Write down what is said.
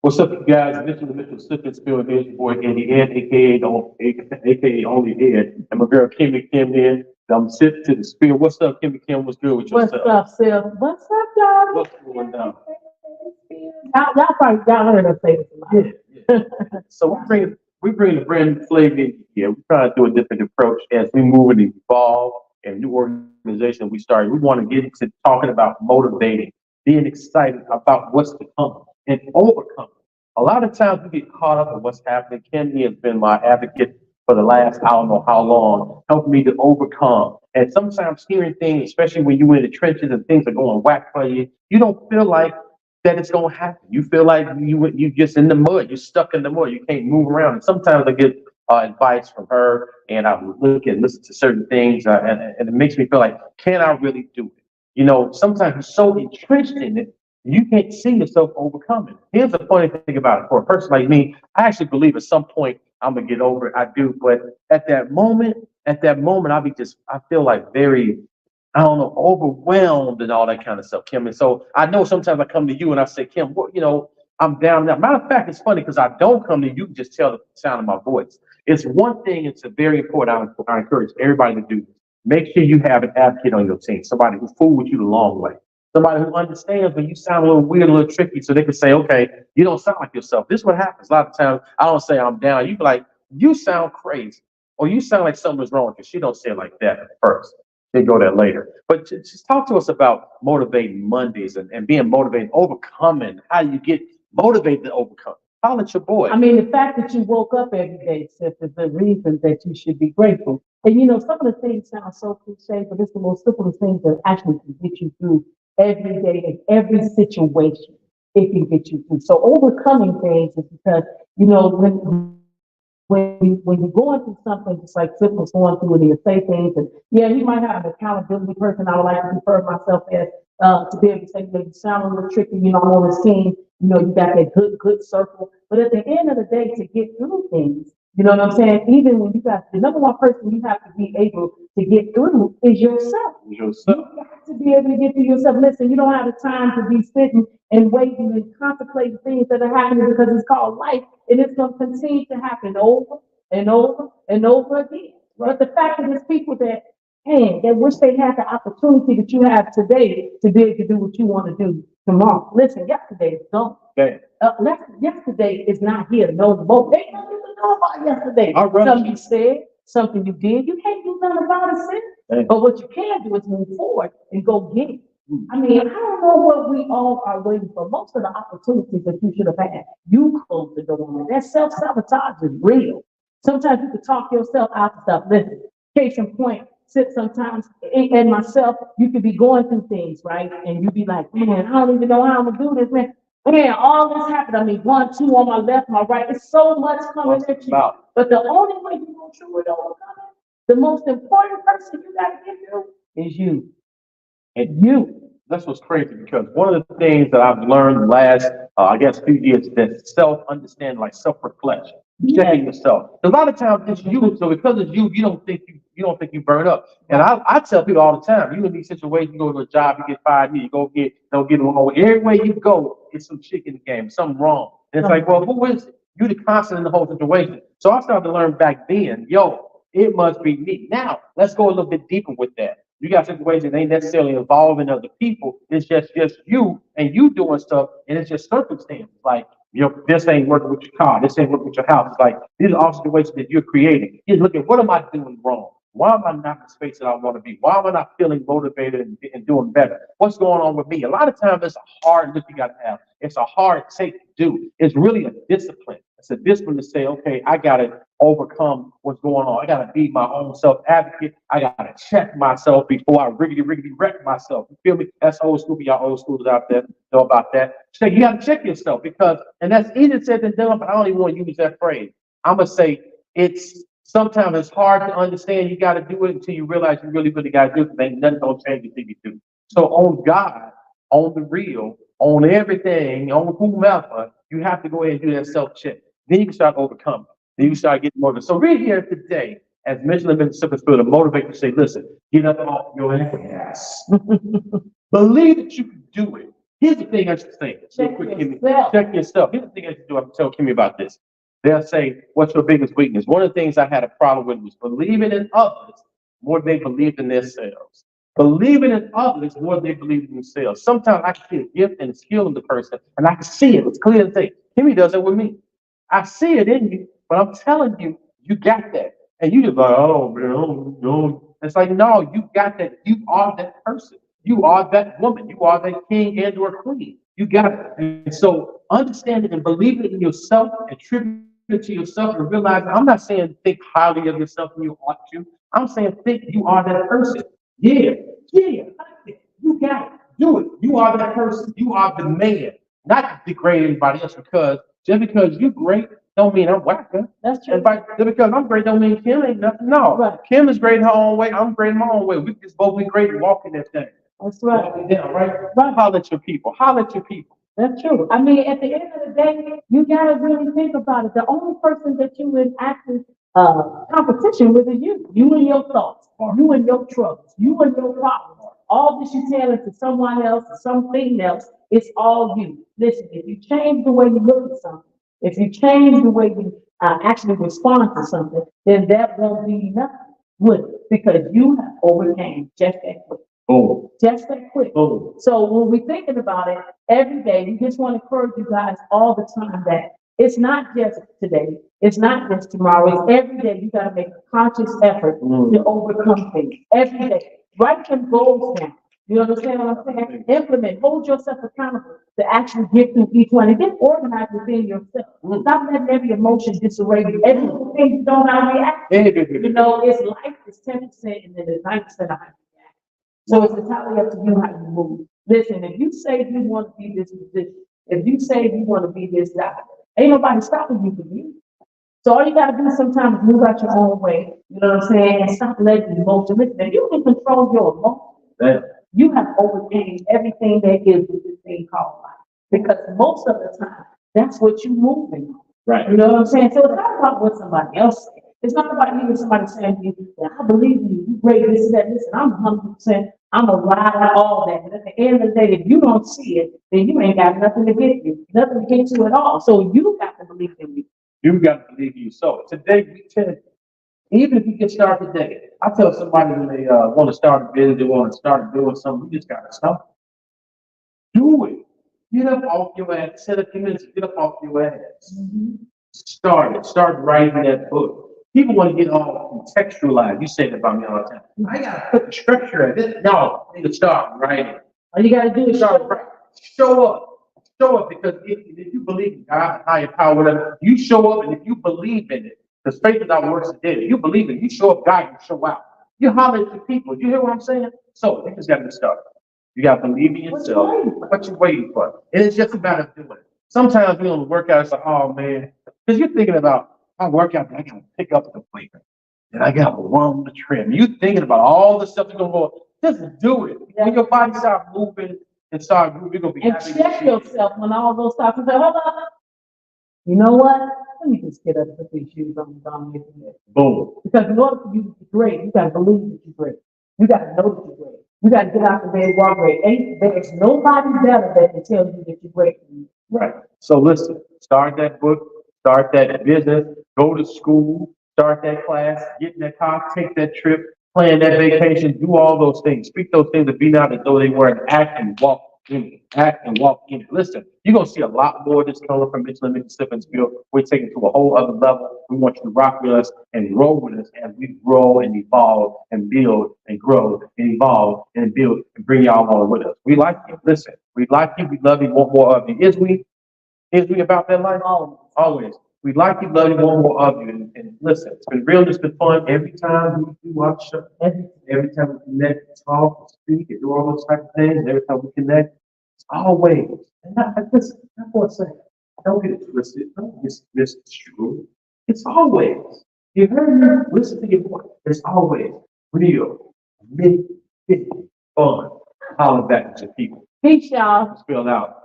What's up, you guys? Mitchell Slip and Spill. Here's your boy Eddie Ed, aka Only Ed, and my girl Kimmy Kim here. I'm sitting to the spill. What's up, Kimmy Kim? What's good with What's yourself? up, Sil? What's up, y'all? What's going down? Y'all heard us say this a Yeah, lot. yeah. So we bring a brand new flavor in here. We're trying to do a different approach as we move and evolve and new organization we started. We want to get into talking about motivating, being excited about what's to come and overcome. A lot of times we get caught up in what's happening. Kenny has been my advocate for the last I don't know how long, helping me to overcome. And sometimes hearing things, especially when you're in the trenches and things are going whack for you, you don't feel like that it's gonna happen. You feel like you just in the mud. You're stuck in the mud. You can't move around. And sometimes I get advice from her, and I look and listen to certain things, and it makes me feel like, can I really do it? Sometimes you're so entrenched in it, you can't see yourself overcoming. Here's the funny thing about it. For a person like me, I actually believe at some point I'm gonna get over it. I do, but at that moment, I feel like very, I don't know, overwhelmed and all that kind of stuff, Kim. And so I know sometimes I come to you and I say, Kim, I'm down now. Matter of fact, it's funny because I don't come to you, you can just tell the sound of my voice. It's one thing, it's a very important. I encourage everybody to do this. Make sure you have an advocate on your team, somebody who fooled with you the long way, somebody who understands when you sound a little weird, a little tricky, so they can say, okay, you don't sound like yourself. This is what happens. A lot of times I don't say I'm down. You be like, you sound crazy. Or you sound like something's wrong because she don't say it like that at first. They go there later. But just talk to us about motivating Mondays and being motivated, overcoming, how you get motivated to overcome. Holler at your boy. I mean, the fact that you woke up every day, Sip, is the reason that you should be grateful. And some of the things sound so cliche, but it's the most simplest things that actually can get you through every day in every situation. It can get you through. So overcoming things is because, when you're going through something, just like Sip was going through, and he'll say things, and yeah, he might have an accountability person. I would like to refer myself as to be able to say, you sound a little tricky, I'm on this team, you got that good circle. But at the end of the day, to get through things, you know what I'm saying? Even when you got the number one person you have to be able to get through is yourself. Yourself. You have to be able to get through yourself. Listen, you don't have the time to be sitting and waiting and contemplating things that are happening because it's called life, and it's going to continue to happen over and over and over again. But the fact that there's people that, man, they wish they had the opportunity that you have today to be able to do what you want to do tomorrow. Listen, yesterday is gone. Okay. Yesterday is not here no more. They don't even know about yesterday. All right. Something you said, something you did. You can't do nothing about it, sis. Hey. But what you can do is move forward and go get it. I mean, I don't know what we all are waiting for. Most of the opportunities that you should have had, you closed the door on it. That self-sabotage is real. Sometimes you can talk yourself out of stuff. Listen, case in point, sit sometimes, and myself, you could be going through things, right? And you be like, man, I don't even know how I'm gonna do this, man. Man, all this happened. I mean, 1, 2 on my left, my right. It's so much coming at you. But the only way you're gonna truly overcome it, the most important person you gotta get through is you. And that's what's crazy because one of the things that I've learned the last, I guess, few years is that self-understanding, like self-reflection, checking yourself. A lot of times it's you, so because it's you, you don't think you burn up. And I tell people all the time, you in these situations, you go to a job, you get fired, you go don't get along. Everywhere you go, it's some chick in the game, something wrong. And it's like, well, who is it? You the constant in the whole situation. So I started to learn back then, it must be me. Now, let's go a little bit deeper with that. You got situations that ain't necessarily involving other people. It's just you and you doing stuff, and it's just circumstances. Like, this ain't working with your car. This ain't working with your house. It's like, these are all situations that you're creating. You look at, what am I doing wrong? Why am I not in the space that I want to be? Why am I not feeling motivated and doing better? What's going on with me? A lot of times it's a hard look you got to have. It's a hard take to do. It's really a discipline. It's a discipline to say, okay, I got to overcome what's going on. I got to be my own self advocate. I got to check myself before I riggedy wreck myself. You feel me? That's old school. Y'all old schoolers out there know about that. So you got to check yourself and that's easier said than done, but I don't even want to use that phrase. I'm going to say sometimes it's hard to understand. You got to do it until you realize you really got to do it. Because ain't nothing going to change until you do. So on God, on the real, on everything, on whomever, you have to go ahead and do that self-check. Then you can start overcoming. Then you start getting motivated. So we're here today, as mentioned in Mississippi Spirit, to motivate you to say, listen, get up off your ass. Believe that you can do it. Here's the thing I should say. Real Check quick, Kimmy. yourself. Check yourself. Here's the thing I should do. I have to tell Kimmy about this. They'll say, what's your biggest weakness? One of the things I had a problem with was believing in others more than they believed in themselves. Believing in others more than they believe in themselves. Sometimes I can see a gift and a skill in the person, and I can see it. It's clear as day. Kimmy does it with me. I see it in you, but I'm telling you, you got that. And you just like, oh man, oh, no. It's like, no, you got that. You are that person. You are that woman. You are that king and or queen. You got it. And so understanding and believing in yourself, attribute it to yourself, and realize I'm not saying think highly of yourself and you ought to. I'm saying think you are that person. Yeah, yeah, you got it. Do it. You are that person. You are the man. Not degrade anybody else because just because you great don't mean I'm whacker. That's true. And just because I'm great don't mean Kim ain't nothing. No. Right. Kim is great in her own way. I'm great in my own way. We just both be great and walking that thing. That's right. Walking down, right? Right. Holler at your people. Holler at your people. That's true. I mean, at the end of the day, you gotta really think about it. The only person that you in active competition with is you. You and your thoughts, you and your troubles, you and your problems. All this you tell it to someone else or something else, it's all you. Listen, if you change the way you look at something, if you change the way you actually respond to something, then that won't be enough, would it? Because you have overcame just that quick. Boom. Just that quick. Boom. So when we're thinking about it every day, we just want to encourage you guys all the time that it's not just today, it's not just tomorrow, it's every day. You got to make a conscious effort to overcome things every day. Write some goals down. You understand what I'm saying? Implement, hold yourself accountable to actually get through each one and get organized within yourself. Stop letting every emotion disarray you. Everything you don't know how to react. You know, it's life is 10% and then there's 9% of how you react. So it's entirely up to you how you move. Listen, if you say you want to be this position, if you say you want to be this guy, ain't nobody stopping you from you. So all you gotta do sometimes is move out your own way, you know what I'm saying, and stop letting emotion. Listen, if you can control your emotions, you have overcame everything there is with this thing called life. Because most of the time, that's what you moving on. Right. You know what I'm saying? So it's not about what somebody else says. It's not about even somebody saying to you, yeah, I believe you, you great, this, that, listen, I'm 100%, I'm a ride with all that. But at the end of the day, if you don't see it, then you ain't got nothing to get you, nothing to get you at all. So you got to believe in you. You got to believe you. So today we tell you, even if you get started today, I tell somebody when they want to start a business, they want to start doing something, you just got to stop. Do it. Get up off your ass. Set a few minutes, get up off your ass. Start it. Start writing that book. People want to get all contextualized. You say that about me all the time. I got to put the structure in this. No, you need to start writing. All you gotta do is Start writing. Show up. Show up because if you believe in God, higher power, whatever, you show up and if you believe in it, because faith without works is dead. If you believe in it, you show up, God will show out. You holler at your people. You hear what I'm saying? So you just got to start. You got to believe in yourself. What you waiting for? And it's just a matter of doing it. Sometimes we don't work out. It's like, oh man, because you're thinking about I work out, I got to pick up the weight, and I got to run the trim. You thinking about all the stuff you're gonna go. Just do it. When your body starts moving and start moving, you're gonna be and happy. check yourself when all those thoughts and say, hold on. You know what? Let me just get up and put these shoes on and down here. Boom. Because in order for you to be great, you gotta believe that you're great. You gotta know that you're great. You gotta get out the bed, walk great. There's nobody better that can tell you that you're great. Right. So listen, start that book, start that business, go to school, start that class, get in that car, take that trip, plan that vacation, do all those things. Speak those things and be not as though they were and act and walk in it. Act and walk in it. Listen, you're gonna see a lot more of this coming from Mitchell&Mitchell Stevensville. We're taking it to a whole other level. We want you to rock with us and roll with us as we grow and evolve and build and grow and evolve and build and bring y'all along with us. We like you. Listen, we like you. We love you. Want more of you. Is we about that life? Always. We like you, love you, want more of you. And listen, it's been real, it's been fun. Every time we do our show, every time we connect, talk, speak, and do all those type of things, every time we connect, it's always, and listen, I want to say, don't get it twisted, don't misconstrue. It's always, you heard me, listen to your voice. It's always real, fun. Holler back to people. Peace, y'all. Spelled out.